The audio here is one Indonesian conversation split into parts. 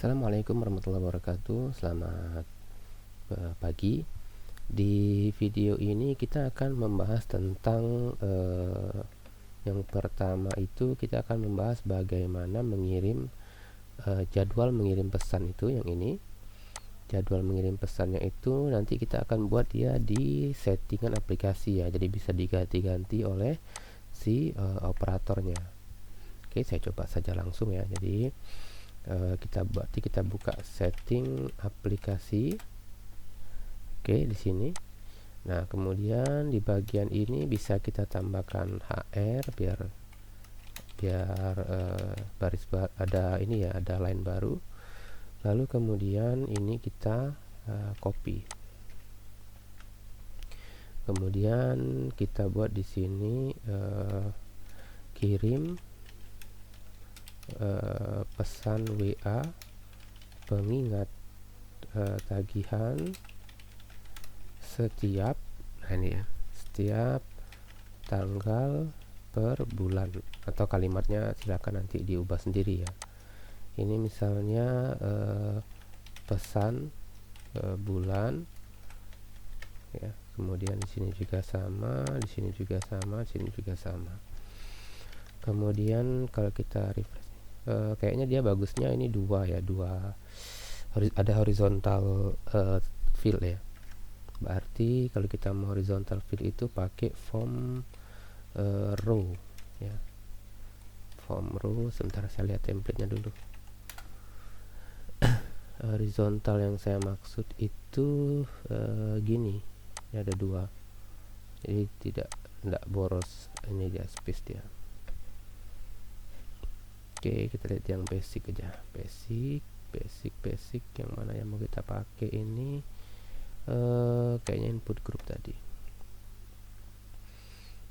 Assalamualaikum warahmatullahi wabarakatuh. Selamat pagi. Di video ini kita akan membahas tentang yang pertama itu kita akan membahas bagaimana mengirim jadwal mengirim pesan itu yang ini. Jadwal mengirim pesannya itu nanti kita akan buat dia di settingan aplikasi ya. Jadi bisa diganti-ganti oleh si operatornya. Oke, saya coba saja langsung ya. Jadi kita buka setting aplikasi. Oke, di sini. Nah, kemudian di bagian ini bisa kita tambahkan HR biar ada ini ya, ada line baru. Lalu kemudian ini kita copy. Kemudian kita buat di sini kirim pesan WA pengingat tagihan setiap setiap tanggal per bulan, atau kalimatnya silakan nanti diubah sendiri ya. Ini misalnya pesan bulan ya. Kemudian di sini juga sama, di sini juga sama, di sini juga sama. Kemudian kalau kita refresh, kayaknya dia bagusnya ini dua ada horizontal field ya. Berarti kalau kita mau horizontal field itu pakai form row ya. Form row, sebentar saya lihat template-nya dulu. Horizontal yang saya maksud itu gini ya, ada dua, jadi tidak boros, ini dia space dia. Oke, kita lihat yang basic aja. Basic yang mana yang mau kita pakai ini, kayaknya input group tadi.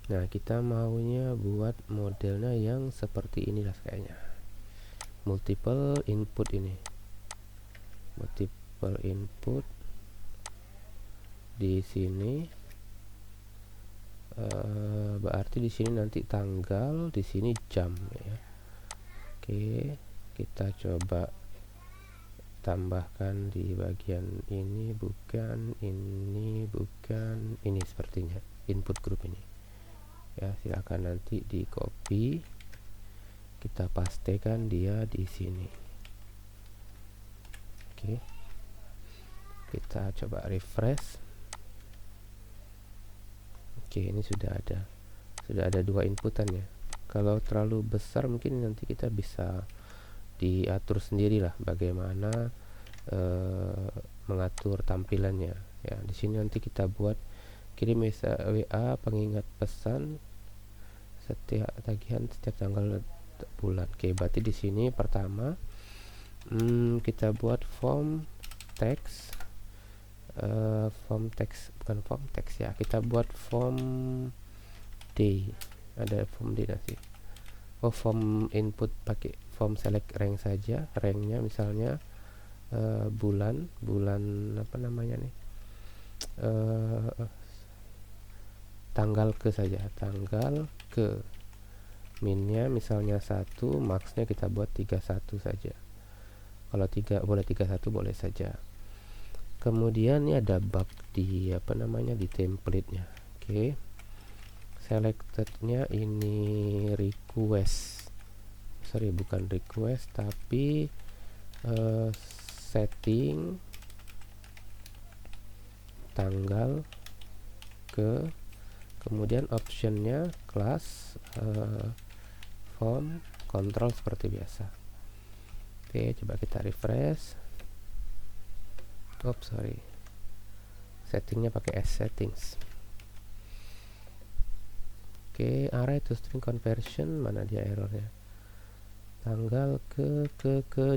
Nah, kita maunya buat modelnya yang seperti inilah kayaknya. Multiple input ini. Multiple input di sini. Berarti di sini nanti tanggal, di sini jam ya. Oke, kita coba tambahkan di bagian ini, bukan ini sepertinya input group ini ya. Silakan nanti di copy, kita pastekan dia di sini. Oke, kita coba refresh. Oke, ini sudah ada dua inputan ya. Kalau terlalu besar mungkin nanti kita bisa diatur sendirilah bagaimana mengatur tampilannya ya. Di sini nanti kita buat kirim WA pengingat pesan setiap tagihan setiap tanggal bulan. Oke, berarti di sini pertama kita buat form text ya. Kita buat form day, ada form day nanti. Form input pakai form select rank saja. Ranknya misalnya bulan apa namanya nih, tanggal ke saja, tanggal ke. Minnya misalnya 1, maxnya kita buat 31 saja. Kalau 3 boleh 31 boleh saja. Kemudian ini ada bug di di template-nya. Oke. Selected-nya ini bukan request tapi setting tanggal ke, kemudian optionnya class form control seperti biasa. Oke, coba kita refresh. Settingnya pakai S settings. Oke, array to string conversion, mana dia errornya? Tanggal ke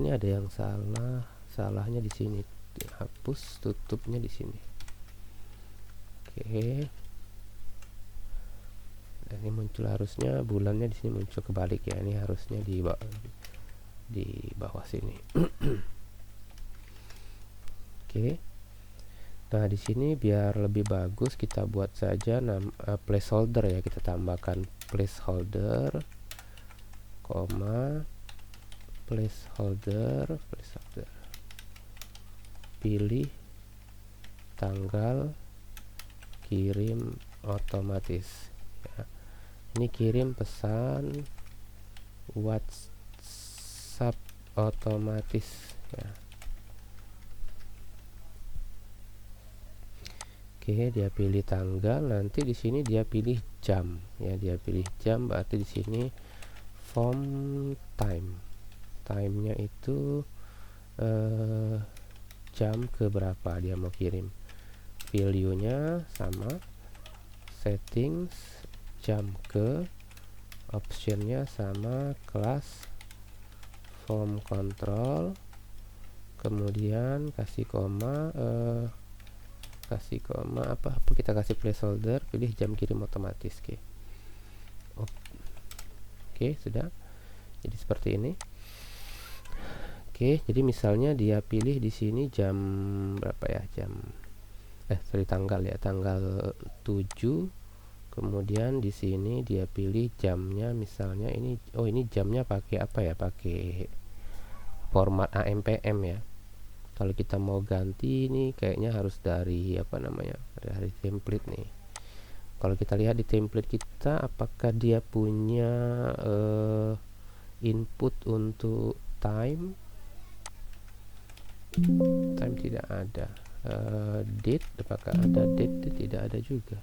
ini ada yang salahnya di sini. Dihapus, tutupnya di sini. Oke. Dan ini muncul, harusnya bulannya di sini muncul kebalik ya. Ini harusnya di bawah sini. Oke. Nah, di sini biar lebih bagus kita buat saja placeholder ya. Kita tambahkan placeholder, placeholder, pilih tanggal kirim otomatis ya. Ini kirim pesan WhatsApp otomatis ya. Oke, dia pilih tanggal, nanti di sini dia pilih jam ya, dia pilih jam, berarti di sini form time-nya itu jam ke berapa dia mau kirim. Value-nya sama, settings jam ke, optionnya sama, kelas form control, kemudian kasih koma apa kita kasih placeholder, pilih jam kirim otomatis. Oke, sudah. Jadi seperti ini. Oke, jadi misalnya dia pilih di sini jam berapa ya, tanggal ya, tanggal 7. Kemudian di sini dia pilih jamnya, misalnya ini jamnya pakai apa ya, pakai format AMPM ya. Kalau kita mau ganti nih kayaknya harus dari dari template nih. Kalau kita lihat di template kita, apakah dia punya input untuk time tidak ada. Date, apakah ada date? Tidak ada juga.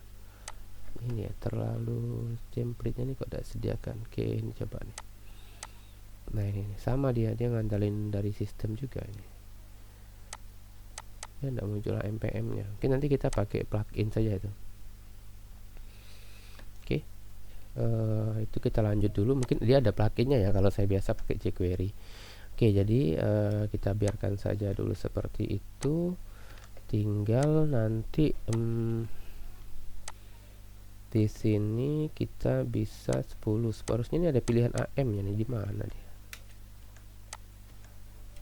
Ini ya, terlalu template-nya nih kok tidak sediakan. Oke, ini coba nih. Nah ini sama, dia ngandalin dari sistem juga ini. Ya, tidak muncul AMPM-nya. Mungkin nanti kita pakai plugin saja itu. Oke, itu kita lanjut dulu. Mungkin dia ada pluginnya ya, kalau saya biasa pakai jQuery. Oke, jadi kita biarkan saja dulu seperti itu. Tinggal nanti di sini kita bisa 10. Harusnya ini ada pilihan AM-nya nih, di mana dia?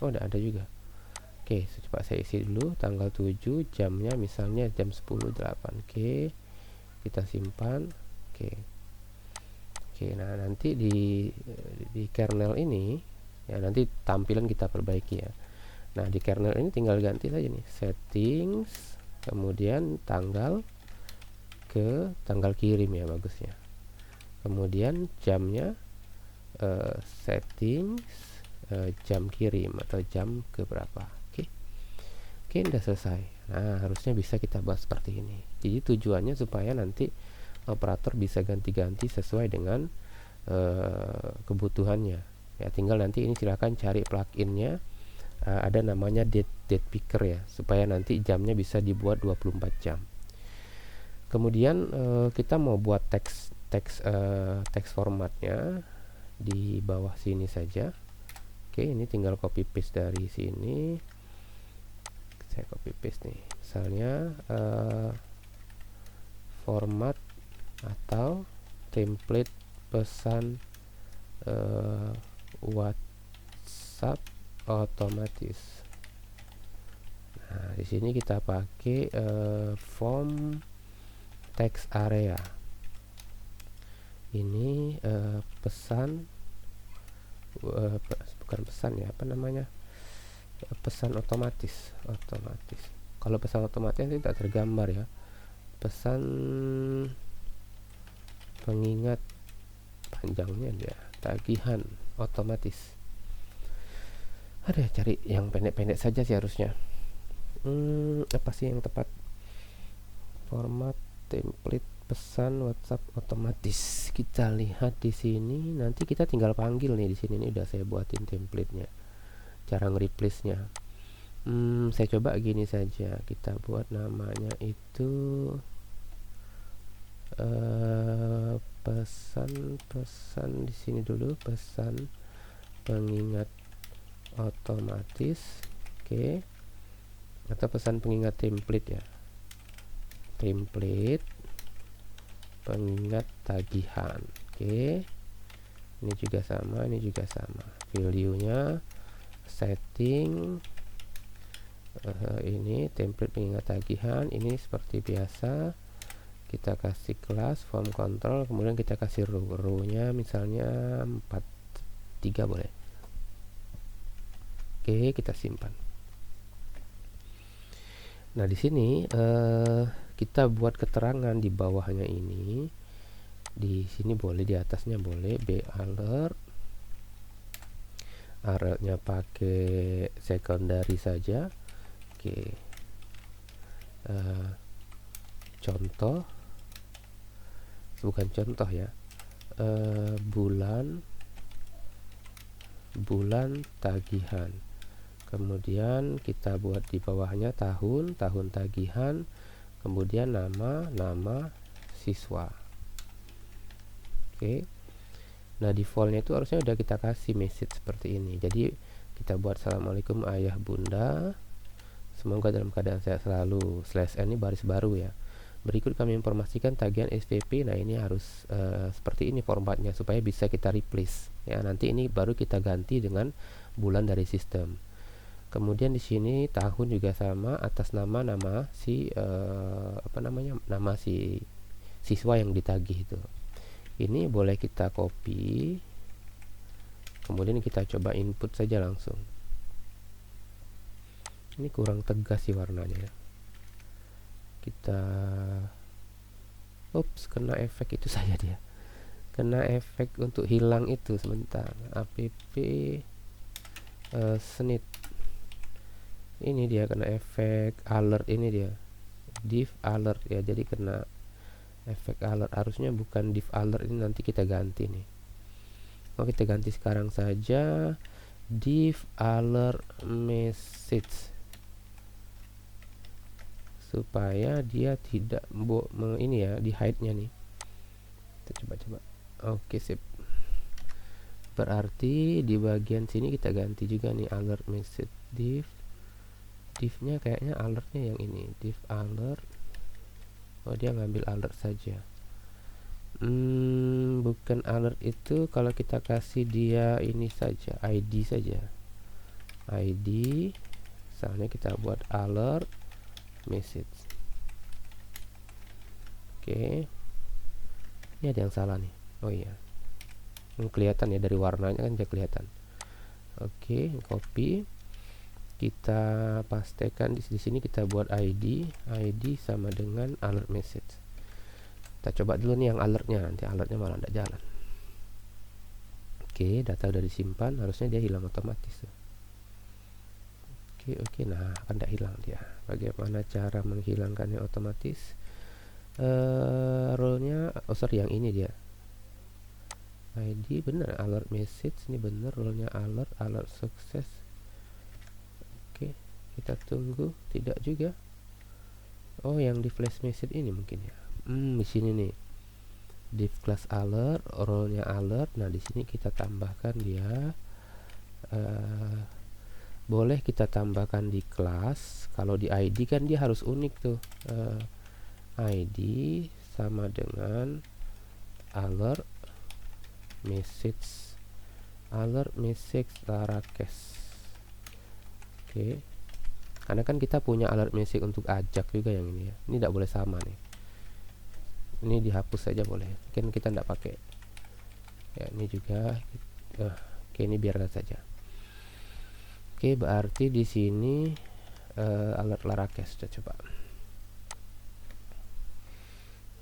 Oh, ada juga. Oke, coba saya isi dulu tanggal 7, jamnya misalnya jam 10.08. Oke, kita simpan. Oke, nah nanti di kernel ini ya, nanti tampilan kita perbaiki ya. Nah, di kernel ini tinggal ganti saja nih, settings, kemudian tanggal ke tanggal kirim ya, bagusnya. Kemudian jamnya settings jam kirim atau jam ke berapa. Oke, udah selesai. Nah, harusnya bisa kita buat seperti ini. Jadi tujuannya supaya nanti operator bisa ganti-ganti sesuai dengan kebutuhannya. Ya, tinggal nanti ini silahkan cari pluginnya. Ada namanya date picker ya, supaya nanti jamnya bisa dibuat 24 jam. Kemudian kita mau buat teks formatnya di bawah sini saja. Oke, ini tinggal copy paste dari sini. Saya copy paste nih, misalnya format atau template pesan WhatsApp otomatis. Nah, di sini kita pakai form text area. Ini pesan bukan pesan ya, pesan otomatis. Kalau pesan otomatis tidak tergambar ya. Pesan pengingat, panjangnya dia tagihan otomatis. Ada, cari yang pendek-pendek saja sih harusnya. Apa sih yang tepat? Format template pesan WhatsApp otomatis. Kita lihat di sini, nanti kita tinggal panggil nih di sini nih, udah saya buatin template-nya. Cara nge-replace-nya. Saya coba gini saja, kita buat namanya itu pesan di sini dulu, pesan pengingat otomatis. Oke, atau pesan pengingat template ya, template pengingat tagihan. Oke, ini juga sama, value-nya setting ini template pengingat tagihan. Ini seperti biasa kita kasih kelas form control, kemudian kita kasih row-nya misalnya 43 boleh. Oke, kita simpan. Nah, di sini kita buat keterangan di bawahnya ini. Di sini boleh, di atasnya boleh b alert. Alertnya pakai secondary saja. Oke. Contoh, bukan contoh ya. Bulan tagihan. Kemudian kita buat di bawahnya tahun tagihan, kemudian nama siswa. Oke. Nah, defaultnya itu harusnya udah kita kasih message seperti ini. Jadi kita buat assalamualaikum ayah bunda, semoga dalam keadaan sehat selalu. /n ini baris baru ya. Berikut kami informasikan tagihan SPP. Nah, ini harus seperti ini formatnya supaya bisa kita replace ya. Nanti ini baru kita ganti dengan bulan dari sistem. Kemudian di sini tahun juga sama, atas nama si nama si siswa yang ditagih itu. Ini boleh kita copy, kemudian kita coba input saja langsung. Ini kurang tegas sih warnanya ya. Kita kena efek itu saja dia. Kena efek untuk hilang itu sebentar. App snit. Ini dia kena efek alert, ini dia div alert ya, jadi kena efek alert. Harusnya bukan div alert, ini nanti kita ganti nih. Kita ganti sekarang saja div alert message supaya dia tidak ini ya, di hide nya nih. Kita coba. Oke, sip. Berarti di bagian sini kita ganti juga nih alert message div-nya kayaknya alertnya yang ini, div alert. Dia ngambil alert saja. Bukan alert itu, kalau kita kasih dia ini saja, ID saja. ID, misalnya kita buat alert message. Oke. Ini ada yang salah nih. Oh iya. Kelihatan ya, dari warnanya kan dia kelihatan. Oke, copy. Kita pastekan di sini, kita buat ID sama dengan alert message. Kita coba dulu nih yang alertnya, nanti alertnya malah tidak jalan. Oke, data udah disimpan, harusnya dia hilang otomatis. Oke, nah kan tidak hilang dia. Bagaimana cara menghilangkannya otomatis? Role-nya, yang ini dia. ID benar, alert message ini benar, role-nya alert sukses. Oke, kita tunggu, tidak juga. Yang di flash message ini mungkin ya. Di sini nih. Div class alert, role-nya alert. Nah, di sini kita tambahkan dia. Boleh kita tambahkan di kelas. Kalau di ID kan dia harus unik tuh. ID sama dengan alert message Larakes. Oke. Karena kan kita punya alert message untuk ajak juga yang ini ya. Ini tidak boleh sama nih. Ini dihapus saja boleh. Mungkin kita tidak pakai. Ya, ini juga. Oke, ini biarkan saja. Oke, berarti di sini alert Larakes. Kita coba.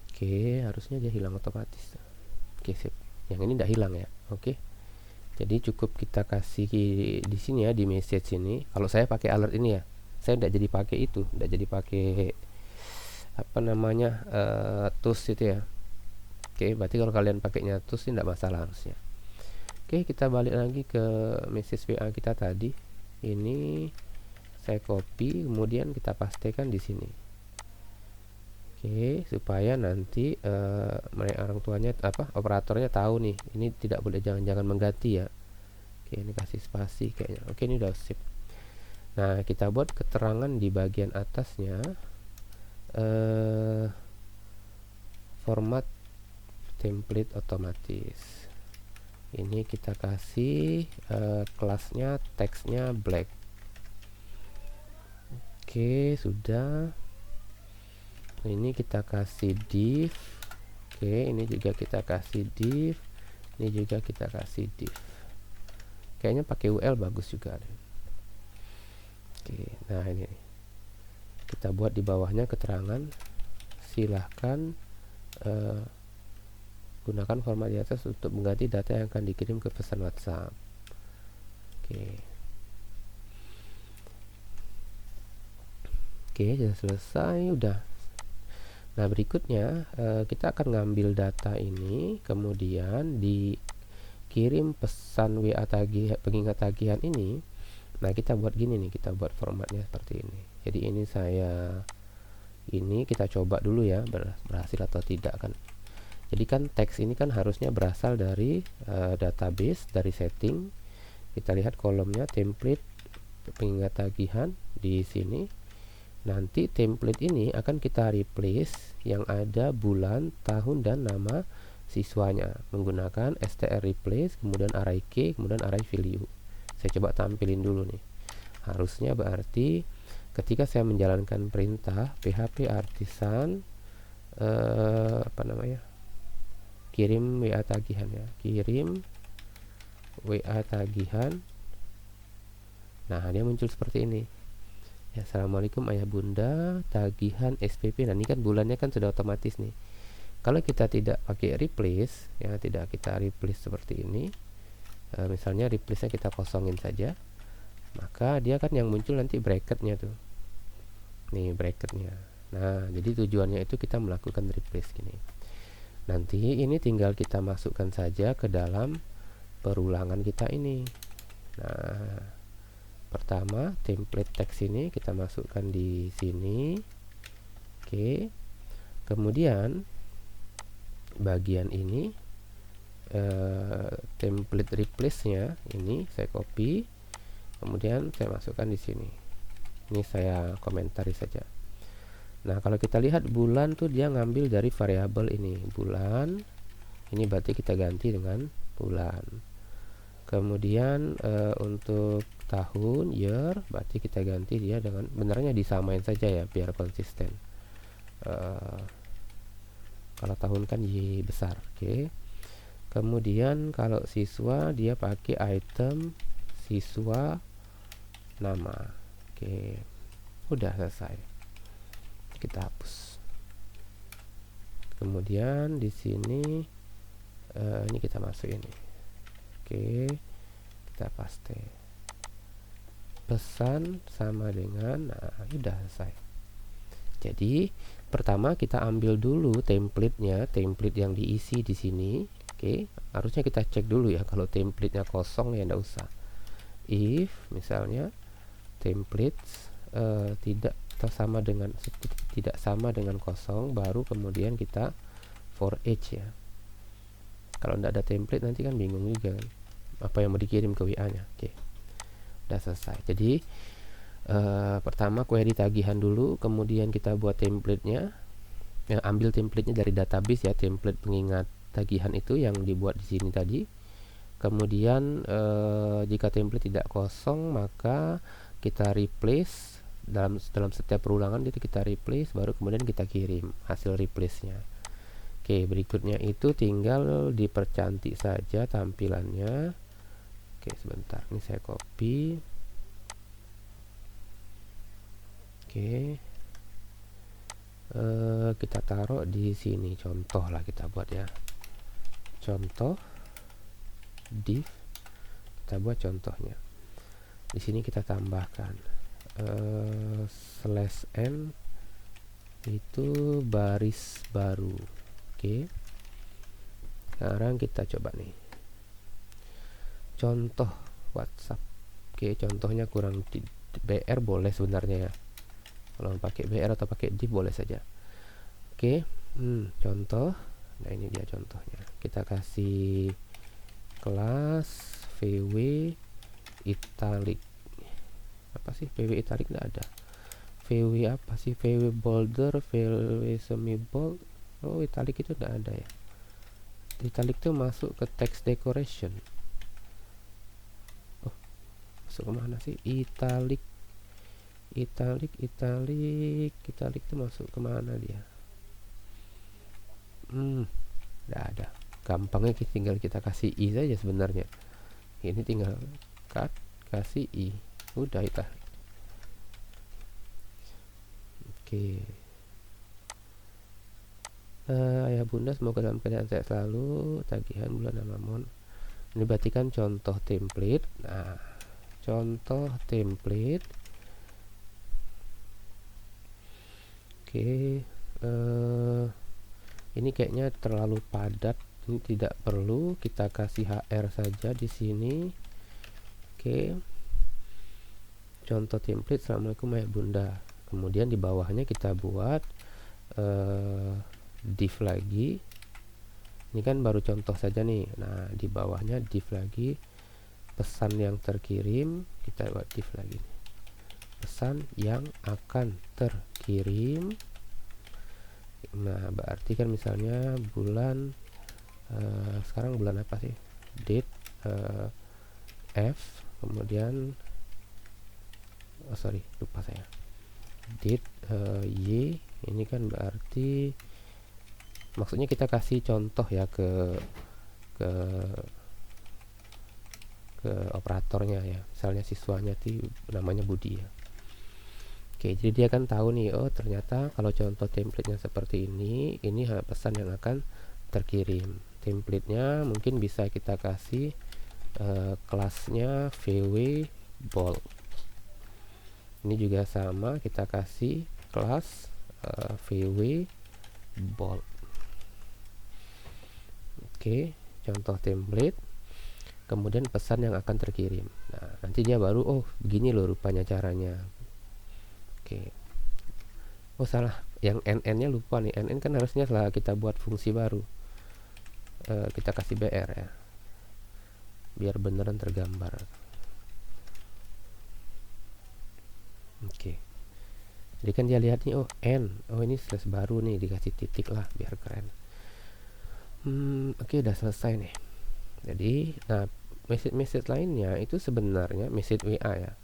Oke, harusnya dia hilang otomatis. Oke, sip. Yang ini tidak hilang ya. Oke. Jadi cukup kita kasih di sini ya, di message ini. Kalau saya pakai alert ini ya, saya tidak jadi pakai itu, tidak jadi pakai tools itu ya. Oke, berarti kalau kalian pakainya tools tidak masalah harusnya. Oke, kita balik lagi ke message WA kita tadi. Ini saya copy, kemudian kita pastekan di sini. Oke, supaya nanti mereka orang tuanya operatornya tahu nih, ini tidak boleh, jangan mengganti ya. Oke, ini kasih spasi kayaknya. Oke, ini udah sip. Nah, kita buat keterangan di bagian atasnya, format template otomatis. Ini kita kasih kelasnya, teksnya black. Oke, sudah. Ini kita kasih div. Oke, ini juga kita kasih div. Ini juga kita kasih div. Kayaknya pakai UL bagus juga deh. Oke, nah ini kita buat di bawahnya keterangan, silahkan gunakan format di atas untuk mengganti data yang akan dikirim ke pesan WhatsApp. Oke, sudah selesai, udah. Nah, berikutnya kita akan ngambil data ini, kemudian dikirim pesan WA pengingat tagihan ini. Nah, kita buat gini nih, kita buat formatnya seperti ini. Jadi ini kita coba dulu ya, berhasil atau tidak kan. Jadi kan teks ini kan harusnya berasal dari database, dari setting. Kita lihat kolomnya template pengingat tagihan di sini. Nanti template ini akan kita replace yang ada bulan, tahun, dan nama siswanya menggunakan str replace, kemudian array key, kemudian array value. Saya coba tampilin dulu nih. Harusnya berarti ketika saya menjalankan perintah php artisan kirim WA tagihan ya, kirim WA tagihan. Nah, dia muncul seperti ini ya, assalamualaikum ayah bunda, tagihan SPP. Nah, ini kan bulannya kan sudah otomatis nih. Kalau kita tidak pakai replace ya, tidak kita replace seperti ini, misalnya replace nya kita kosongin saja, maka dia kan yang muncul nanti bracketnya tuh, nih bracketnya. Nah, jadi tujuannya itu kita melakukan replace gini. Nanti ini tinggal kita masukkan saja ke dalam perulangan kita ini. Nah, pertama template teks ini kita masukkan di sini. Oke. Kemudian bagian ini template replace-nya ini saya copy, kemudian saya masukkan di sini. Ini saya komentari saja. Nah, kalau kita lihat bulan tuh dia ngambil dari variabel ini, bulan. Ini berarti kita ganti dengan bulan. Kemudian untuk tahun, year, berarti kita ganti dia dengan, benernya disamain saja ya biar konsisten. Kalau tahun kan Y besar, oke. Kemudian kalau siswa dia pakai item siswa nama. Oke. Udah selesai. Kita hapus. Kemudian di sini ini kita masuk ini. Oke, kita paste. Pesan sama dengan, nah, udah selesai. Jadi pertama kita ambil dulu template-nya, template yang diisi di sini. Oke, harusnya kita cek dulu ya, kalau template-nya kosong ya enggak usah. If misalnya templates tidak sama dengan kosong, baru kemudian kita for each ya. Kalau tidak ada template nanti kan bingung juga kan apa yang mau dikirim ke WA nya. Oke, udah selesai. Jadi pertama query tagihan dulu, kemudian kita buat template-nya, ambil template-nya dari database ya, template pengingat tagihan itu yang dibuat di sini tadi. Kemudian jika template tidak kosong, maka kita replace dalam setiap perulangan itu kita replace, baru kemudian kita kirim hasil replace-nya. Oke, berikutnya itu tinggal dipercantik saja tampilannya. Oke, sebentar, ini saya copy. Oke, kita taruh di sini, contoh lah kita buat ya, contoh div, kita buat contohnya. Di sini kita tambahkan /n itu baris baru. Oke, sekarang kita coba nih contoh WhatsApp. Oke, contohnya kurang BR boleh sebenarnya ya, kalau pakai BR atau pakai div boleh saja. Oke, contoh. Nah, ini dia contohnya. Kita kasih kelas VW italic. Apa sih VW italic? Nggak ada. VW apa sih? VW bolder, VW semi bold. Oh, italic itu nggak ada ya. Italic itu masuk ke text decoration. Oh, masuk kemana sih? Italic itu masuk kemana dia? Nggak ada. Gampangnya tinggal kita kasih i saja sebenarnya. Ini tinggal cut, kasih i, udah itu. Oke. Ayah bunda semoga dalam keadaan sehat selalu. Tagihan bulan Ramadan. Ini berarti kan contoh template. Nah, contoh template. Oke. Ini kayaknya terlalu padat. Ini tidak perlu, kita kasih HR saja di sini. Oke. Contoh template Assalamualaikum ayah bunda. Kemudian di bawahnya kita buat div lagi. Ini kan baru contoh saja nih. Nah, di bawahnya div lagi, pesan yang terkirim, kita buat div lagi nih. Pesan yang akan terkirim. Nah, berarti kan misalnya bulan sekarang bulan apa sih? Date F, kemudian lupa saya. Date Y, ini kan berarti maksudnya kita kasih contoh ya ke operatornya ya. Misalnya siswanya namanya Budi ya. Oke, jadi dia kan tahu nih, oh ternyata kalau contoh template-nya seperti ini pesan yang akan terkirim. Template-nya mungkin bisa kita kasih kelasnya VW bold. Ini juga sama, kita kasih kelas VW bold. Oke, contoh template, kemudian pesan yang akan terkirim. Nah, nanti dia baru, oh begini loh rupanya caranya. Oke. Oh salah, yang NN-nya lupa nih. NN kan harusnya setelah kita buat fungsi baru, kita kasih BR ya, biar beneran tergambar. Oke. Jadi kan dia lihat nih, oh N, oh ini slash baru nih, dikasih titik lah biar keren. Oke, udah selesai nih. Jadi, nah message lainnya itu sebenarnya message WA ya.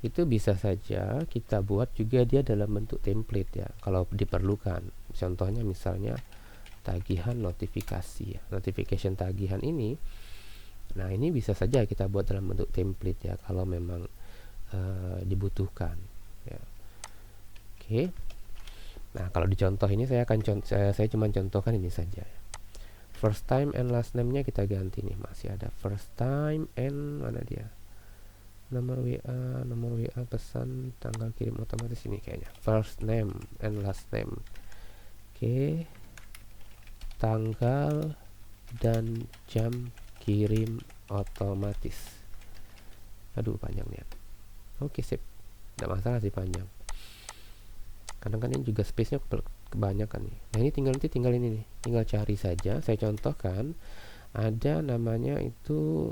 Itu bisa saja kita buat juga dia dalam bentuk template ya, kalau diperlukan. Contohnya misalnya tagihan notifikasi ya, notification tagihan ini. Nah, ini bisa saja kita buat dalam bentuk template ya, kalau memang dibutuhkan ya. Oke. Nah, kalau di contoh ini saya cuma contohkan ini saja ya. First time and last name-nya kita ganti nih, masih ada first time and mana dia? Nomor WA, pesan, tanggal kirim otomatis, ini kayaknya. First name and last name. Oke. Tanggal dan jam kirim otomatis. Aduh, panjang nih. Oke, sip. Tidak masalah sih panjang. Kadang-kadang ini juga space-nya kebanyakan nih. Nah, ini tinggal ini nih. Tinggal cari saja. Saya contohkan ada namanya itu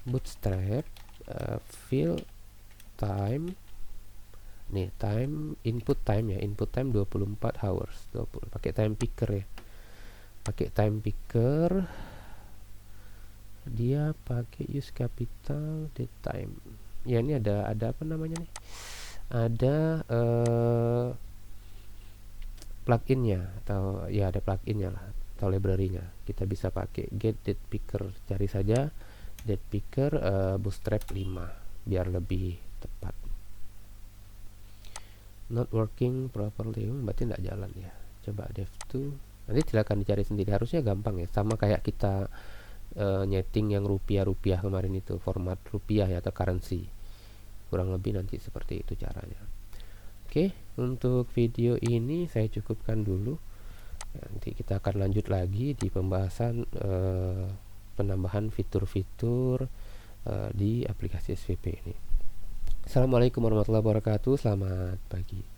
Bootstrap fill time. Nih, time input time ya. Input time 24 hours. 20. Pakai time picker ya. Pakai time picker. Dia pakai use capital date time. Ya, ini ada apa namanya nih? Ada pluginnya, atau ya ada pluginnya lah, atau library-nya. Kita bisa pakai get date picker, cari saja date picker bootstrap 5 biar lebih tepat. Not working properly, berarti tidak jalan ya. Coba dev2, nanti silakan dicari sendiri, harusnya gampang ya, sama kayak kita nyeting yang rupiah kemarin itu, format rupiah ya, atau currency, kurang lebih nanti seperti itu caranya. Oke, untuk video ini saya cukupkan dulu. Nanti kita akan lanjut lagi di pembahasan penambahan fitur-fitur di aplikasi SVP ini. Assalamualaikum warahmatullahi wabarakatuh. Selamat pagi.